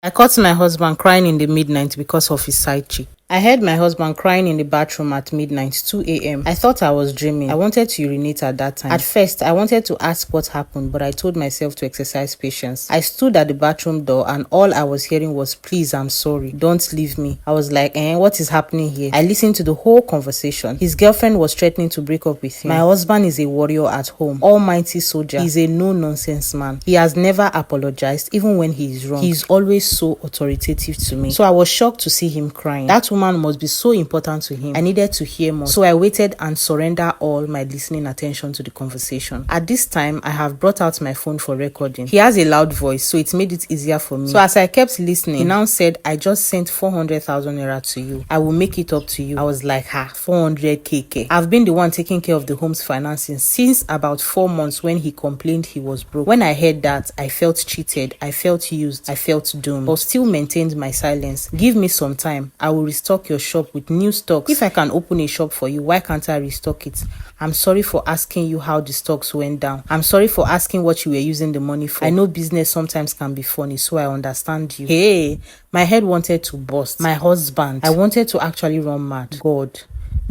I caught my husband crying in the midnight because of his side chick. I heard my husband crying in the bathroom at midnight, 2 a.m. I thought I was dreaming. I wanted to urinate at that time. At first, I wanted to ask what happened, but I told myself to exercise patience. I stood at the bathroom door and all I was hearing was, "Please, I'm sorry. Don't leave me." I was like, what is happening here? I listened to the whole conversation. His girlfriend was threatening to break up with him. My husband is a warrior at home, almighty soldier. He's a no-nonsense man. He has never apologized, even when he is wrong. He is always so authoritative to me. So I was shocked to see him crying. That woman must be so important to him. I needed to hear more. So I waited and surrendered all my listening attention to the conversation. At this time, I have brought out my phone for recording. He has a loud voice, so it made it easier for me. So as I kept listening, he now said, "I just sent 400,000 naira to you. I will make it up to you." I was like, 400k. I've been the one taking care of the home's financing since about 4 months when he complained he was broke. When I heard that, I felt cheated, I felt used, I felt doomed, but still maintained my silence. Give me some time. I will restock your shop with new stocks. If I can open a shop for you, why can't I restock it? I'm sorry for asking you how the stocks went down. I'm sorry for asking what you were using the money for. I know business sometimes can be funny, so I understand you. Hey, my head wanted to burst. My husband, I wanted to actually run mad. God.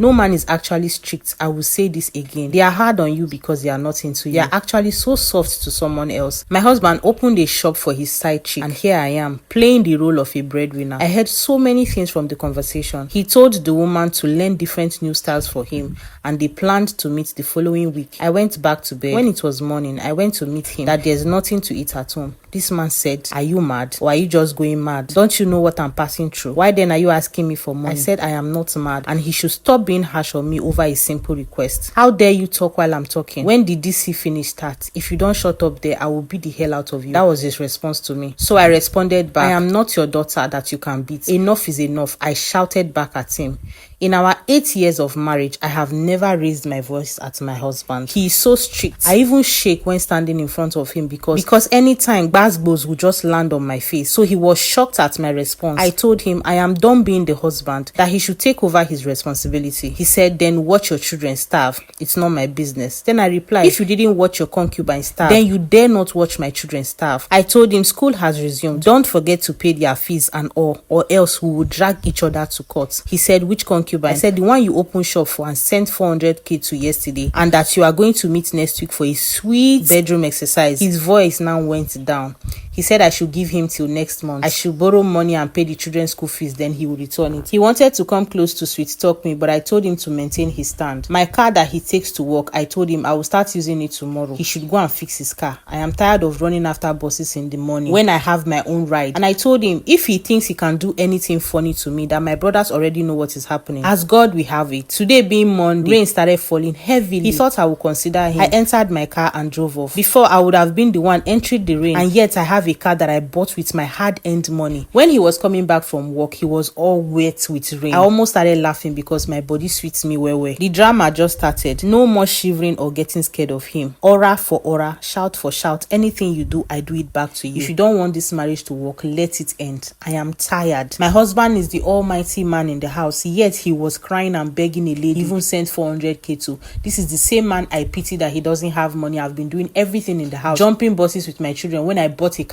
No man is actually strict. I will say this again. They are hard on you because they are not into you. They are actually so soft to someone else. My husband opened a shop for his side chick, and here I am, playing the role of a breadwinner. I heard so many things from the conversation. He told the woman to learn different new styles for him, and they planned to meet the following week. I went back to bed. When it was morning, I went to meet him that there's nothing to eat at home. This man said, "Are you mad? Or are you just going mad? Don't you know what I'm passing through? Why then are you asking me for money?" I said, "I am not mad, and he should stop being harsh on me over a simple request. How dare you talk while I'm talking? When did DC finish start? If you don't shut up there, I will beat the hell out of you." That was his response to me. So I responded back, "I am not your daughter that you can beat. Enough is enough." I shouted back at him. In our 8 years of marriage, I have never raised my voice at my husband. He is so strict. I even shake when standing in front of him because anytime gbas would just land on my face. So he was shocked at my response. I told him I am done being the husband, that he should take over his responsibility. He said, "Then watch your children starve. It's not my business." Then I replied, "If you didn't watch your concubine starve, then you dare not watch my children starve." I told him school has resumed. Don't forget to pay their fees and all, or else we will drag each other to court. He said, "Which concubine?" I said, "The one you opened shop for and sent 400k to yesterday, and that you are going to meet next week for a sweet bedroom exercise." His voice now went down. He said I should give him till next month. I should borrow money and pay the children's school fees, then he will return it. He wanted to come close to sweet talk me, but I told him to maintain his stand. My car that he takes to work, I told him I will start using it tomorrow. He should go and fix his car. I am tired of running after buses in the morning when I have my own ride. And I told him if he thinks he can do anything funny to me, that my brothers already know what is happening. As God we have it. Today being Monday, rain started falling heavily. He thought I would consider him. I entered my car and drove off. Before, I would have been the one entering the rain, and yet I have a car that I bought with my hard-earned money. When he was coming back from work, he was all wet with rain. I almost started laughing because my body sweets me well. The drama just started. No more shivering or getting scared of him. Aura for aura, shout for shout. Anything you do, I do it back to you. If you don't want this marriage to work, let it end. I am tired. My husband is the almighty man in the house, yet he was crying and begging a lady, even sent 400k to. This is the same man I pity that he doesn't have money. I've been doing everything in the house, jumping buses with my children when I bought a